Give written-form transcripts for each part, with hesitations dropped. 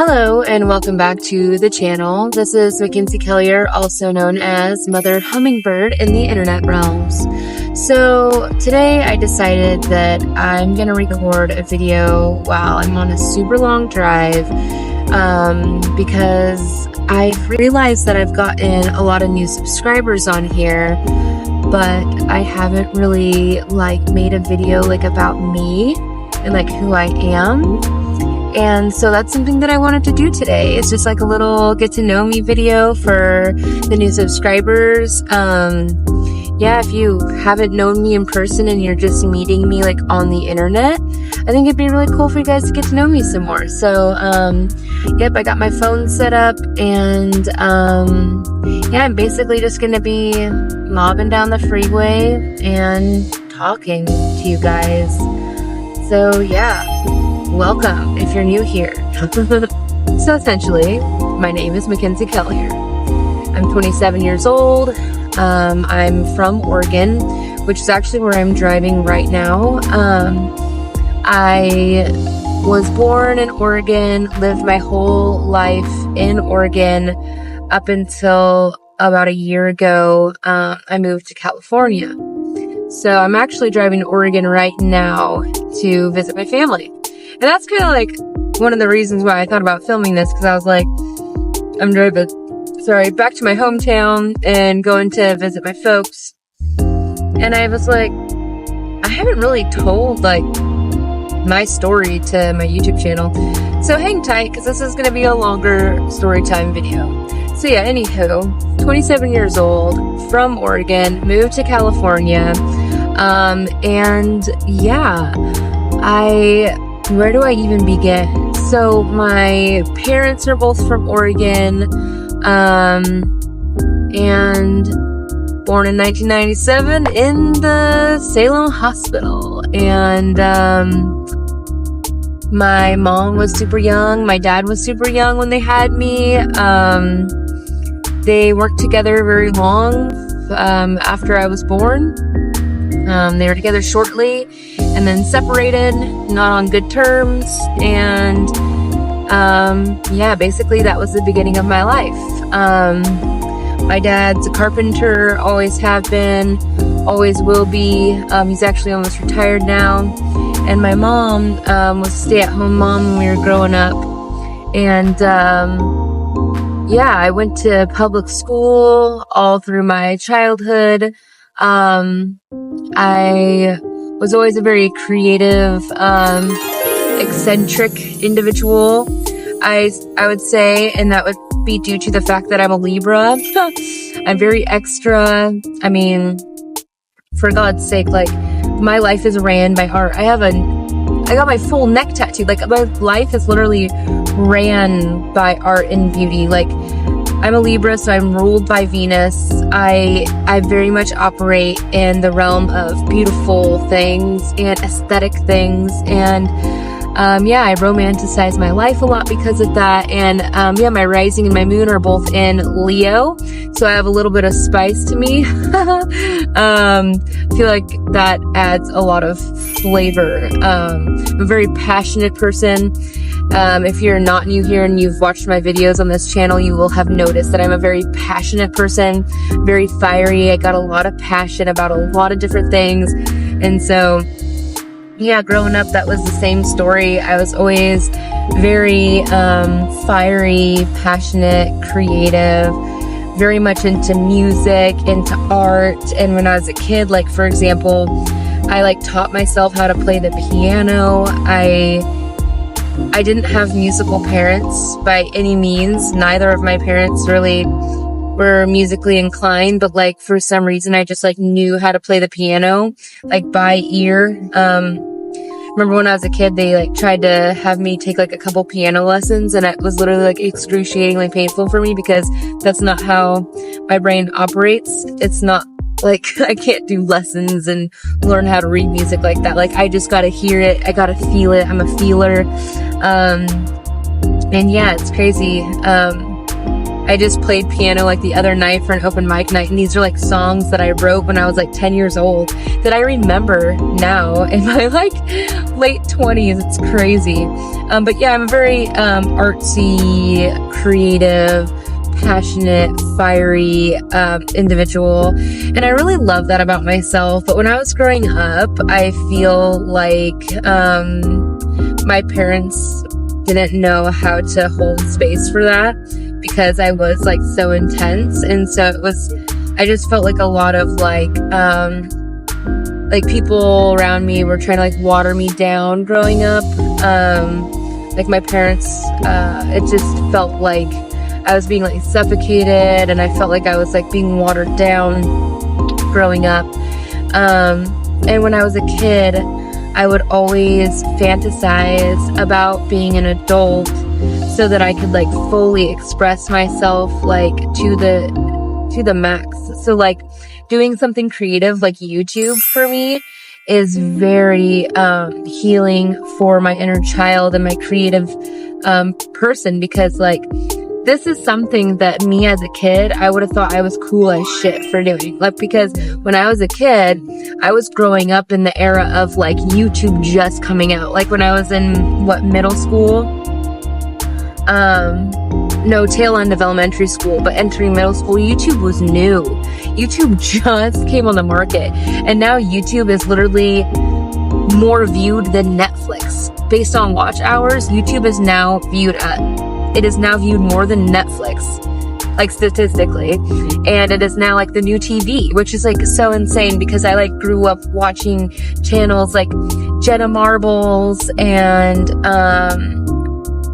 Hello and welcome back to the channel. This is Mackenzie Kellier, also known as Mother Hummingbird in the internet realms. So today I decided that I'm going to record a video while I'm on a super long drive because I've realized that I've gotten a lot of new subscribers on here, but I haven't really made a video about me and who I am. And so that's something that I wanted to do today. It's just a little get to know me video for the new subscribers. Yeah, if you haven't known me in person and you're just meeting me on the internet, I think it'd be really cool for you guys to get to know me some more. So, yep, I got my phone set up and, yeah, I'm basically just gonna be mobbing down the freeway and talking to you guys. So yeah. Welcome if you're new here. So essentially, my name is Mackenzie Kellier. I'm 27 years old. I'm from Oregon, which is actually where I'm driving right now. I was born in Oregon, lived my whole life in Oregon up until about a year ago. I moved to California. So I'm actually driving to Oregon right now to visit my family. And that's kind of one of the reasons why I thought about filming this, because I was I'm driving, back to my hometown and going to visit my folks. And I was I haven't really told my story to my YouTube channel. So hang tight, because this is going to be a longer story time video. So yeah, anywho, 27 years old, from Oregon, moved to California. And yeah, where do I even begin? So my parents are both from Oregon, and born in 1997 in the Salem Hospital. And my mom was super young. My dad was super young when they had me. They worked together very long after I was born. They were together shortly and then separated, not on good terms. And yeah, basically that was the beginning of my life. My dad's a carpenter, always have been, always will be. He's actually almost retired now. And my mom was a stay-at-home mom when we were growing up. And yeah, I went to public school all through my childhood. I was always a very creative, eccentric individual, I would say, and that would be due to the fact that I'm a Libra. I'm very extra. I mean, for God's sake, my life is ran by art. I got my full neck tattooed. My life is literally ran by art and beauty. I'm a Libra, so I'm ruled by Venus. I very much operate in the realm of beautiful things and aesthetic things. And, yeah, I romanticize my life a lot because of that. And, yeah, my rising and my moon are both in Leo. So I have a little bit of spice to me. I feel like that adds a lot of flavor. I'm a very passionate person. If you're not new here and you've watched my videos on this channel, you will have noticed that I'm a very passionate person, very fiery. I got a lot of passion about a lot of different things. And so, yeah, growing up, that was the same story. I was always very, fiery, passionate, creative, very much into music, into art. And when I was a kid, for example, I taught myself how to play the piano. I didn't have musical parents by any means. Neither of my parents really were musically inclined, but for some reason I just knew how to play the piano, by ear. Remember when I was a kid, they tried to have me take a couple piano lessons, and it was literally excruciatingly painful for me because that's not how my brain operates. It's not I can't do lessons and learn how to read music like that. I just gotta hear it. I gotta feel it. I'm a feeler. And yeah, it's crazy. I I just played piano like the other night for an open mic night, and these are like songs that I wrote when I was like 10 years old that I remember now in my like late 20s. It's crazy. But yeah, I'm a very artsy, creative, passionate, fiery individual, and I really love that about myself. But when I was growing up, I feel like my parents didn't know how to hold space for that, because I was like so intense. And so I just felt like a lot of like people around me were trying to like water me down growing up. Like my parents, it just felt like I was being like suffocated, and I felt like I was like being watered down growing up. And when I was a kid, I would always fantasize about being an adult so that I could like fully express myself like to the max. So like doing something creative like YouTube for me is very healing for my inner child and my creative person, because like this is something that me as a kid, I would have thought I was cool as shit for doing. Like, because when I was a kid, I was growing up in the era of like YouTube just coming out. Like when I was in middle school? No, tail end of elementary school, but entering middle school, YouTube was new. YouTube just came on the market. And now YouTube is literally more viewed than Netflix. Based on watch hours, YouTube is now viewed more than Netflix, like statistically. And it is now like the new TV, which is like so insane, because I like grew up watching channels like Jenna Marbles, and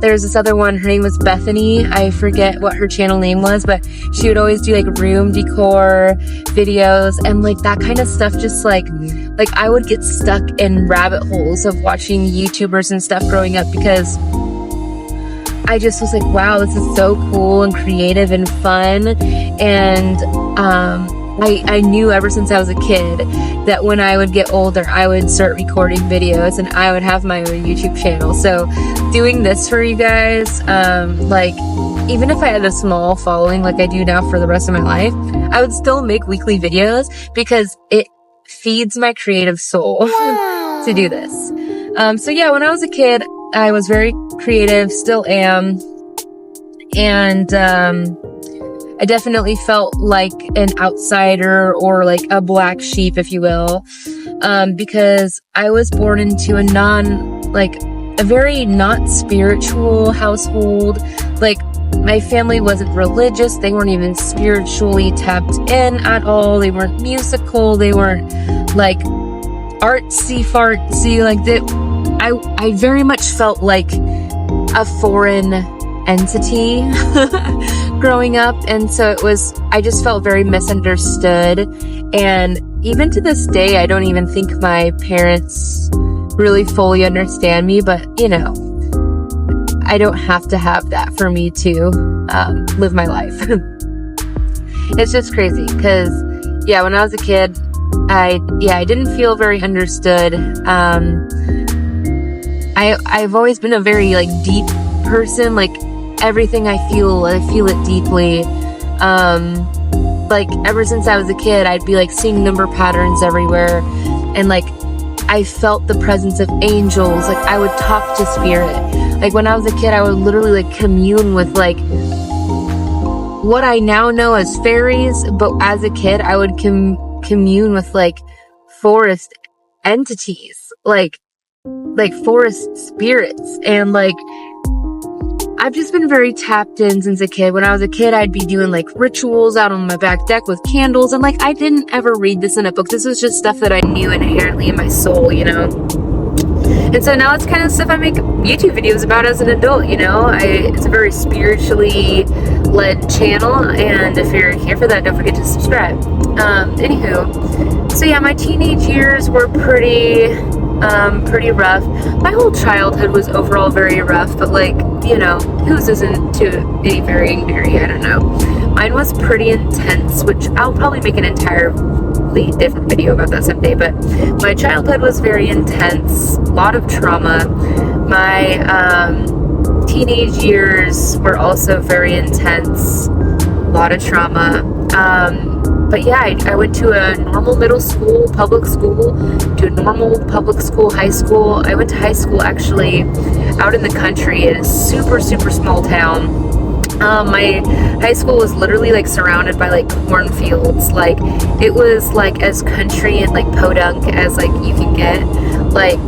there's this other one, her name was Bethany. I forget what her channel name was, but she would always do like room decor videos and like that kind of stuff. Just like I would get stuck in rabbit holes of watching YouTubers and stuff growing up, because I just was like, wow, this is so cool and creative and fun. And I knew ever since I was a kid that when I would get older, I would start recording videos and I would have my own YouTube channel. So doing this for you guys, like even if I had a small following like I do now for the rest of my life, I would still make weekly videos because it feeds my creative soul to do this. So yeah, when I was a kid, I was very creative, still am. And I definitely felt like an outsider, or like a black sheep, if you will, because I was born into a very not spiritual household. Like, my family wasn't religious. They weren't even spiritually tapped in at all. They weren't musical. They weren't like artsy fartsy. Like I very much felt like a foreign entity growing up. And so I just felt very misunderstood. And even to this day, I don't even think my parents really fully understand me, but you know, I don't have to have that for me to live my life. It's just crazy because, yeah, when I was a kid, I didn't feel very understood. I've always been a very like deep person. Like everything I feel it deeply. Like ever since I was a kid, I'd be like seeing number patterns everywhere, and like I felt the presence of angels. Like I would talk to spirit. Like when I was a kid, I would literally like commune with like what I now know as fairies, but as a kid, I would commune with like forest entities, like forest spirits. And like I've just been very tapped in since a kid. When I was a kid, I'd be doing like rituals out on my back deck with candles, and like I didn't ever read this in a book. This was just stuff that I knew inherently in my soul, you know. And so now it's kind of stuff I make YouTube videos about as an adult, you know. It's a very spiritually led channel, and if you're here for that, don't forget to subscribe. Anywho, so yeah, my teenage years were pretty rough. My whole childhood was overall very rough, but like, you know, whose isn't to be varying degree? I don't know. Mine was pretty intense, which I'll probably make an entirely different video about that someday, but my childhood was very intense, a lot of trauma. My teenage years were also very intense. lot of trauma. But yeah, I went to a normal middle school, public school, to a normal public school, high school. I went to high school actually out in the country in a super, super small town. My high school was literally like surrounded by like cornfields. Like it was like as country and like podunk as like you can get. Like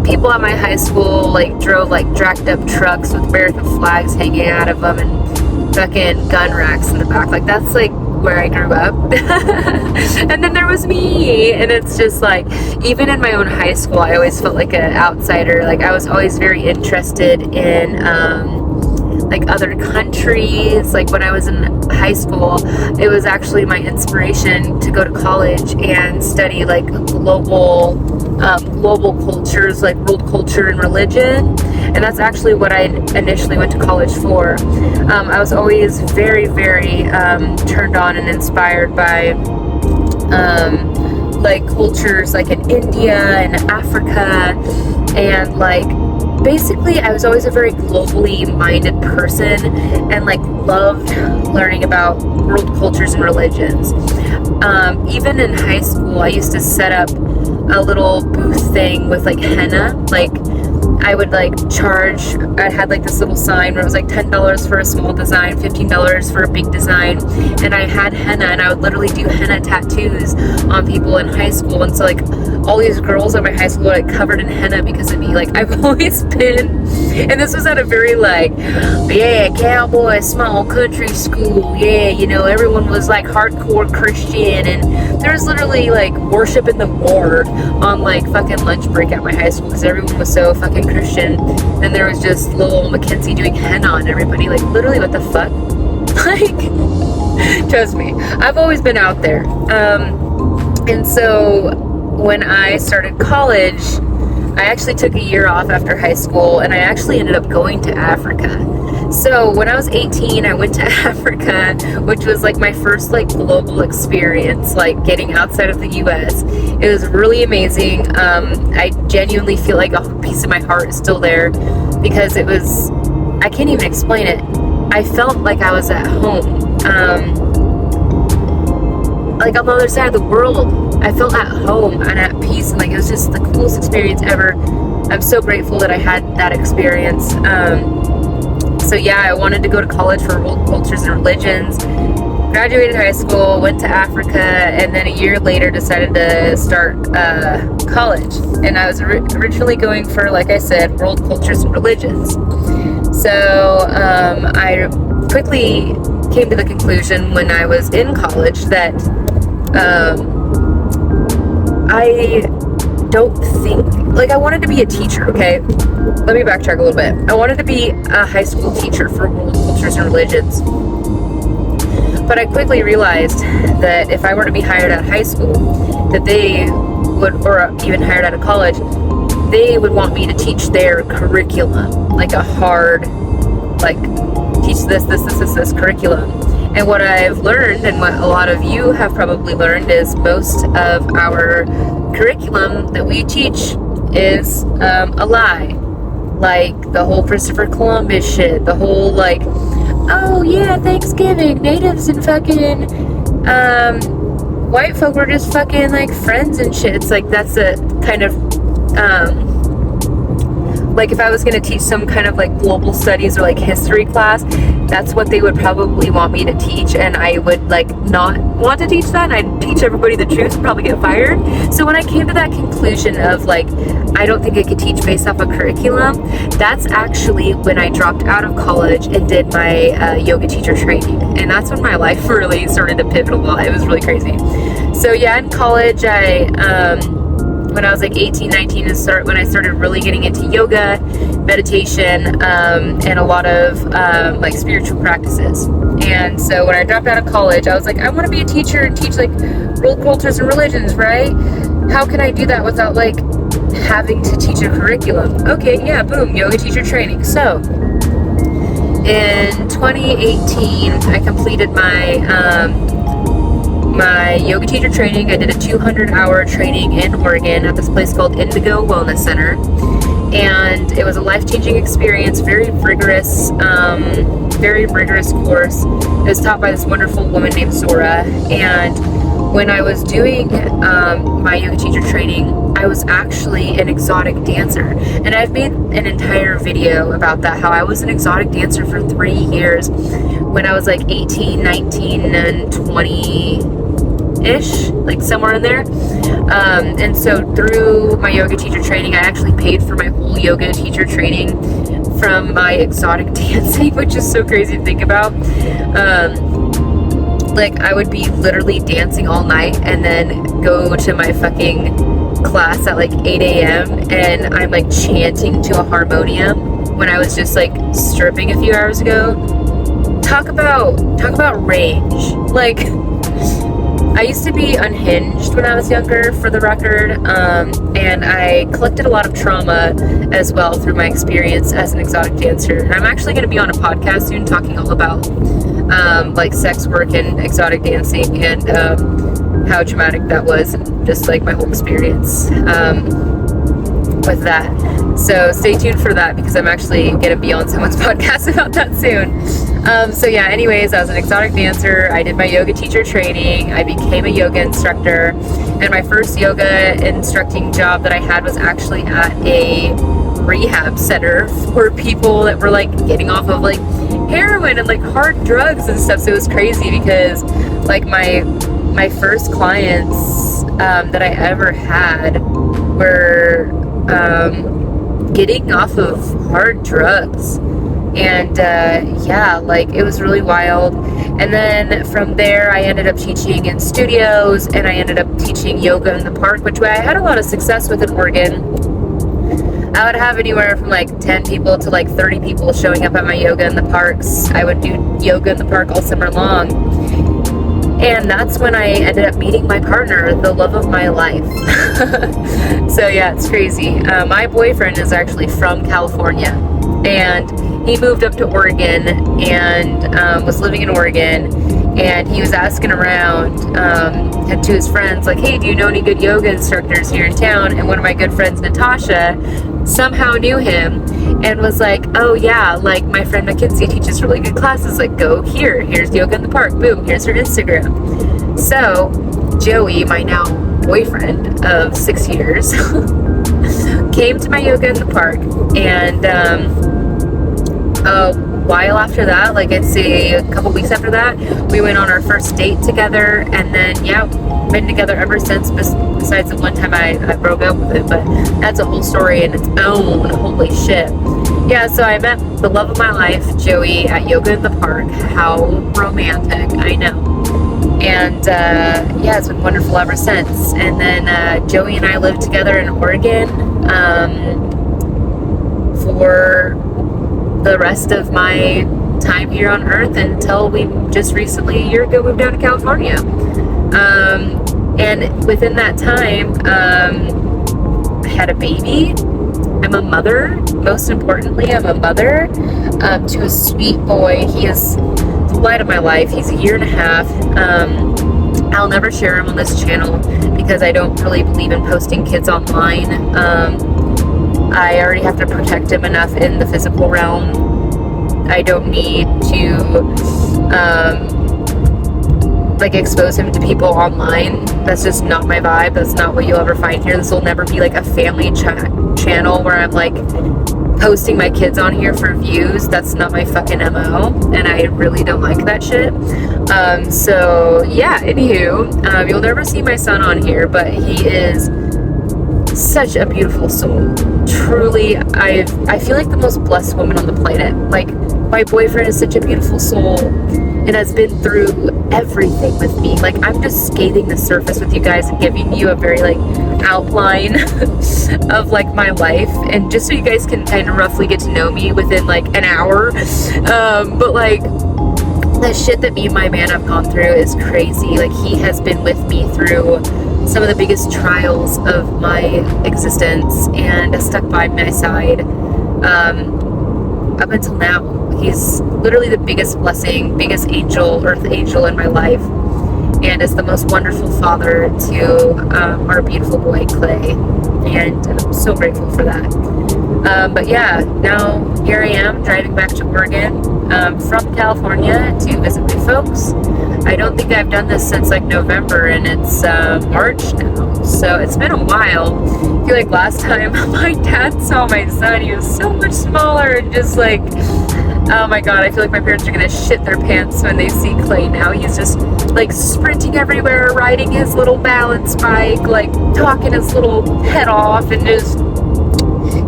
people at my high school like drove like dragged up trucks with American flags hanging out of them and fucking gun racks in the back. Like that's like where I grew up. And then there was me, and it's just like, even in my own high school, I always felt like an outsider. Like I was always very interested in like other countries. Like when I was in high school, it was actually my inspiration to go to college and study like global cultures, like world culture and religion. And that's actually what I initially went to college for. I was always very, very turned on and inspired by like cultures like in India and Africa, and like basically I was always a very globally minded person and like loved learning about world cultures and religions. Even in high school, I used to set up a little booth thing with like henna. Like I would like charge, I had like this little sign where it was like $10 for a small design, $15 for a big design, and I had henna, and I would literally do henna tattoos on people in high school. And so like all these girls at my high school were like covered in henna because of me. Like I've always been, and this was at a very like, yeah, cowboy small country school, yeah, you know, everyone was like hardcore Christian, and there was literally like worship in the Lord on like fucking lunch break at my high school because everyone was so fucking Christian. And there was just little Mackenzie doing henna on everybody. Like literally, what the fuck? Like, trust me, I've always been out there. And so when I started college, I actually took a year off after high school, and I actually ended up going to Africa. So when I was 18, I went to Africa, which was like my first like global experience, like getting outside of the US. It was really amazing. I genuinely feel like a piece of my heart is still there because it was, I can't even explain it. I felt like I was at home. Like on the other side of the world, I felt at home and at peace, and like it was just the coolest experience ever. I'm so grateful that I had that experience. So yeah, I wanted to go to college for world cultures and religions. Graduated high school, went to Africa, and then a year later decided to start college. And I was originally going for, like I said, world cultures and religions. So I quickly came to the conclusion when I was in college that I don't think, like I wanted to be a teacher, okay? Let me backtrack a little bit. I wanted to be a high school teacher for world cultures and religions. But I quickly realized that if I were to be hired at high school, that they would, or even hired out of college, they would want me to teach their curriculum, like a hard, like teach this curriculum. And what I've learned, and what a lot of you have probably learned, is most of our curriculum that we teach is a lie. Like the whole Christopher Columbus shit, the whole like, oh yeah, Thanksgiving, natives and fucking white folk were just fucking like friends and shit. It's like that's a kind of like if I was going to teach some kind of like global studies or like history class, that's what they would probably want me to teach, and I would like not want to teach that, and I'd teach everybody the truth and probably get fired. So when I came to that conclusion of like, I don't think I could teach based off a curriculum, that's actually when I dropped out of college and did my yoga teacher training. And that's when my life really started to pivot a lot. It was really crazy. So yeah, in college, when I was like 18, 19, when I started really getting into yoga, meditation, and a lot of like spiritual practices. And so when I dropped out of college, I was like, I want to be a teacher and teach like world cultures and religions, right? How can I do that without like having to teach a curriculum? Okay, yeah, boom, yoga teacher training. So in 2018, I completed my yoga teacher training. I did a 200-hour training in Oregon at this place called Indigo Wellness Center. and it was a life-changing experience, very rigorous course. It was taught by this wonderful woman named Zora, and when I was doing my yoga teacher training, I was actually an exotic dancer. And I've made an entire video about that, how I was an exotic dancer for 3 years when I was like 18, 19, and 20-ish, like somewhere in there. And so through my yoga teacher training, I actually paid for my whole yoga teacher training from my exotic dancing, which is so crazy to think about. Like, I would be literally dancing all night and then go to my fucking class at like 8 a.m. and I'm like chanting to a harmonium when I was just like stripping a few hours ago. Talk about range. Like, I used to be unhinged when I was younger, for the record, and I collected a lot of trauma as well through my experience as an exotic dancer. And I'm actually going to be on a podcast soon talking all about like sex work and exotic dancing, and how traumatic that was, and just like my whole experience with that. So stay tuned for that, because I'm actually going to be on someone's podcast about that soon. So yeah, anyways, I was an exotic dancer. I did my yoga teacher training. I became a yoga instructor. And my first yoga instructing job that I had was actually at a rehab center for people that were like getting off of like heroin and like hard drugs and stuff. So it was crazy, because like my first clients that I ever had were getting off of hard drugs. And yeah, like it was really wild. And then from there I ended up teaching in studios, and I ended up teaching yoga in the park, which I had a lot of success with in Oregon. I would have anywhere from like 10 people to like 30 people showing up at my yoga in the parks. I would do yoga in the park all summer long. And that's when I ended up meeting my partner, the love of my life. So yeah, it's crazy. My boyfriend is actually from California, and he moved up to Oregon and was living in Oregon, and he was asking around to his friends, like, hey, do you know any good yoga instructors here in town? And one of my good friends, Natasha, somehow knew him and was like, oh yeah, like my friend Mackenzie teaches really good classes, like go here, here's yoga in the park, boom, here's her Instagram. So Joey, my now boyfriend of 6 years, came to my yoga in the park, and a while after that, like I'd say a couple weeks after that, we went on our first date together, and then yeah, been together ever since, besides the one time I broke up with him, but that's a whole story in its own. Holy shit. Yeah, so I met the love of my life, Joey, at yoga in the park. How romantic, I know. And yeah, it's been wonderful ever since. And then Joey and I lived together in Oregon for the rest of my time here on earth, until we just recently, a year ago, moved down to California. And within that time, I had a baby. I'm a mother. Most importantly, I'm a mother to a sweet boy. He is the light of my life. He's a year and a half. I'll never share him on this channel because I don't really believe in posting kids online. I already have to protect him enough in the physical realm. I don't need to like expose him to people online. That's just not my vibe. That's not what you'll ever find here. This will never be like a family channel where I'm like posting my kids on here for views. That's not my fucking MO, and I really don't like that shit. So yeah, anywho, you'll never see my son on here, but he is such a beautiful soul. Truly, I feel like the most blessed woman on the planet. Like, my boyfriend is such a beautiful soul and has been through everything with me. Like, I'm just scathing the surface with you guys and giving you a very like outline of like my life, and just so you guys can kind of roughly get to know me within like an hour. But like, the shit that me and my man have gone through is crazy. Like, he has been with me through some of the biggest trials of my existence and has stuck by my side up until now. He's literally the biggest blessing, biggest angel, earth angel in my life, and is the most wonderful father to our beautiful boy Clay, and I'm so grateful for that. But yeah, now here I am driving back to Oregon from California to visit my folks. I don't think I've done this since like November, and it's March now, so it's been a while. I feel like last time my dad saw my son, he was so much smaller and just like, oh my god, I feel like my parents are gonna shit their pants when they see Clay now. He's just like sprinting everywhere, riding his little balance bike, like talking his little head off, and just,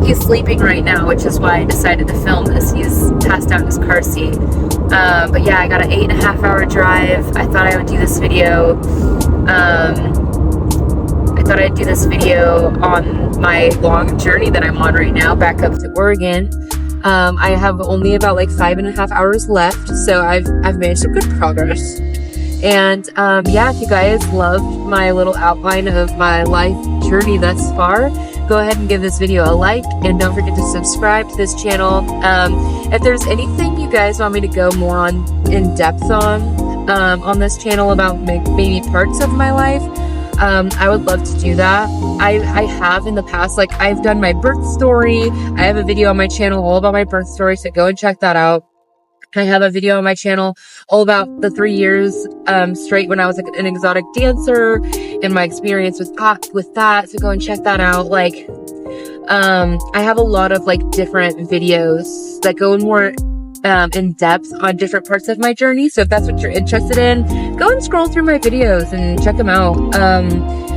he's sleeping right now, which is why I decided to film this. He's passed out in his car seat. But yeah, I got an 8.5 hour drive. I thought I would do this video. On my long journey that I'm on right now, back up to Oregon. I have only about like 5.5 hours left, so I've made some good progress. And yeah, if you guys loved my little outline of my life journey thus far, go ahead and give this video a like, and don't forget to subscribe to this channel. If there's anything you guys want me to go more in depth on this channel about maybe parts of my life, I would love to do that. I have in the past, like I've done my birth story. I have a video on my channel all about my birth story, so go and check that out. I have a video on my channel all about the 3 years straight when I was like an exotic dancer and my experience with that. So go and check that out. Like, I have a lot of like different videos that go more in depth on different parts of my journey. So if that's what you're interested in, go and scroll through my videos and check them out.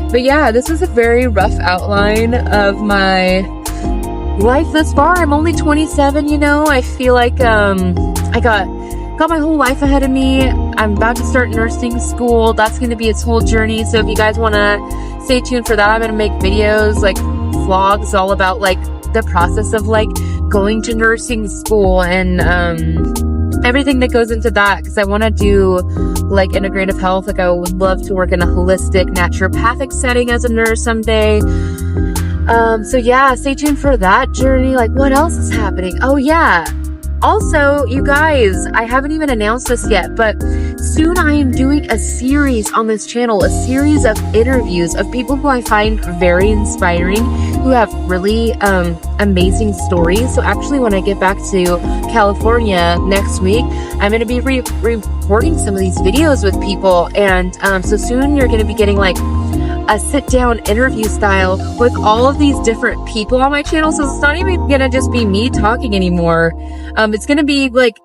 But yeah, this is a very rough outline of my life thus far. I'm only 27, you know. I feel like I got my whole life ahead of me. I'm about to start nursing school. That's going to be its whole journey. So if you guys want to stay tuned for that, I'm going to make videos, like vlogs, all about like the process of like going to nursing school and everything that goes into that, because I want to do like integrative health. Like I would love to work in a holistic naturopathic setting as a nurse someday. So yeah, stay tuned for that journey. Like, what else is happening? Oh yeah, also, you guys, I haven't even announced this yet, but soon I am doing a series on this channel, a series of interviews of people who I find very inspiring, who have really amazing stories. So actually, when I get back to California next week, I'm going to be recording some of these videos with people. And so soon you're going to be getting like a sit-down interview style with all of these different people on my channel. So it's not even gonna just be me talking anymore. It's gonna be like,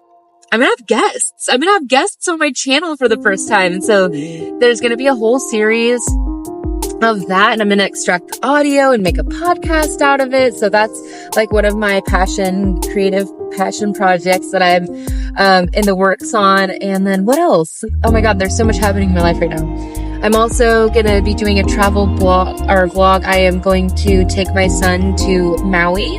I'm gonna have guests. I'm gonna have guests on my channel for the first time. And so there's gonna be a whole series of that, and I'm gonna extract the audio and make a podcast out of it. So that's like one of my creative passion projects that I'm in the works on. And then what else? Oh my god, there's so much happening in my life right now. I'm also going to be doing a travel vlog. I am going to take my son to Maui.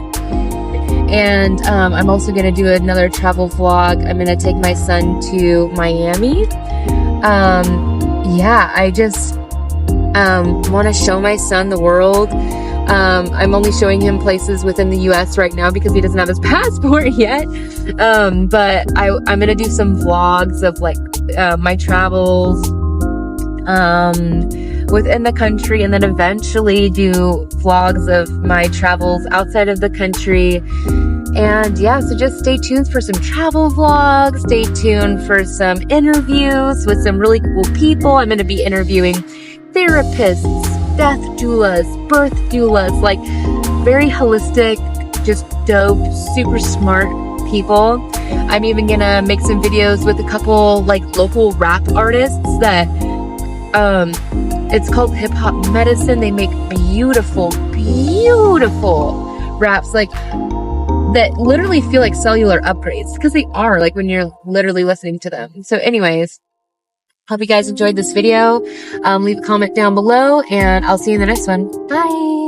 And I'm also going to do another travel vlog. I'm going to take my son to Miami. Yeah, I just want to show my son the world. I'm only showing him places within the US right now because he doesn't have his passport yet. But I'm going to do some vlogs of like my travels within the country, and then eventually do vlogs of my travels outside of the country. And yeah, so just stay tuned for some travel vlogs. Stay tuned for some interviews with some really cool people. I'm going to be interviewing therapists, death doulas, birth doulas, like very holistic, just dope, super smart people. I'm even gonna make some videos with a couple like local rap artists that it's called Hip Hop Medicine. They make beautiful raps, like that literally feel like cellular upgrades, because they are, like when you're literally listening to them. So anyways, hope you guys enjoyed this video. Leave a comment down below, and I'll see you in the next one. Bye.